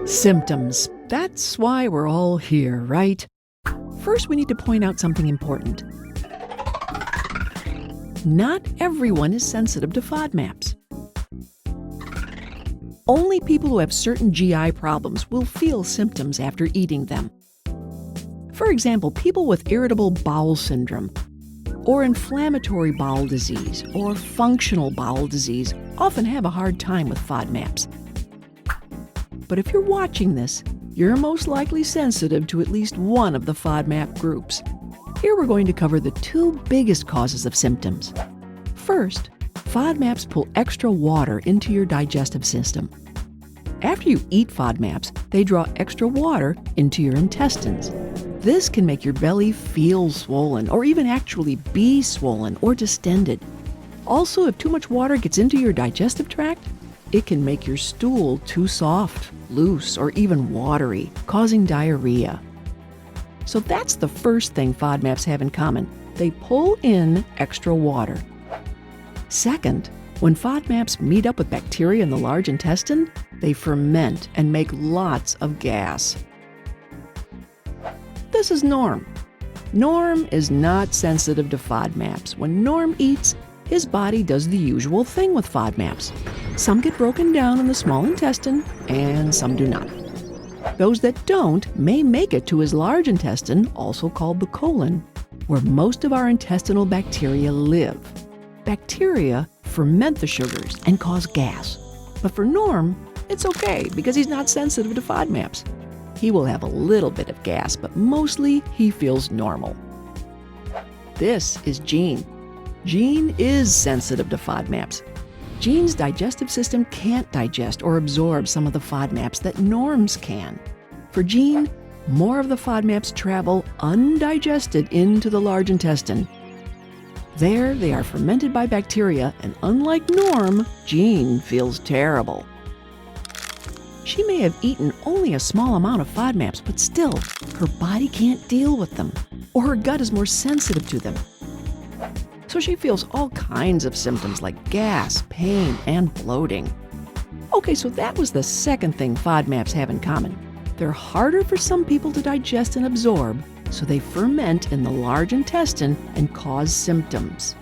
Symptoms. That's why we're all here, right? First, we need to point out something important. Not everyone is sensitive to FODMAPs. Only people who have certain GI problems will feel symptoms after eating them. For example, people with irritable bowel syndrome, or inflammatory bowel disease, or functional bowel disease often have a hard time with FODMAPs. But if you're watching this, you're most likely sensitive to at least one of the FODMAP groups. Here we're going to cover the two biggest causes of symptoms. First, FODMAPs pull extra water into your digestive system. After you eat FODMAPs, they draw extra water into your intestines. This can make your belly feel swollen or even actually be swollen or distended. Also, if too much water gets into your digestive tract, it can make your stool too soft, loose, or even watery, causing diarrhea. So that's the first thing FODMAPs have in common. They pull in extra water. Second, when FODMAPs meet up with bacteria in the large intestine, they ferment and make lots of gas. This is Norm. Norm is not sensitive to FODMAPs. When Norm eats, his body does the usual thing with FODMAPs. Some get broken down in the small intestine, and some do not. Those that don't may make it to his large intestine, also called the colon, where most of our intestinal bacteria live. Bacteria ferment the sugars and cause gas. But for Norm, it's okay because he's not sensitive to FODMAPs. He will have a little bit of gas, but mostly he feels normal. This is Gene. Gene is sensitive to FODMAPs. Gene's digestive system can't digest or absorb some of the FODMAPs that Norm's can. For Gene, more of the FODMAPs travel undigested into the large intestine. There, they are fermented by bacteria, and unlike Norm, Gene feels terrible. She may have eaten only a small amount of FODMAPs, but still, her body can't deal with them, or her gut is more sensitive to them. So she feels all kinds of symptoms like gas, pain, and bloating. Okay, so that was the second thing FODMAPs have in common. They're harder for some people to digest and absorb, so they ferment in the large intestine and cause symptoms.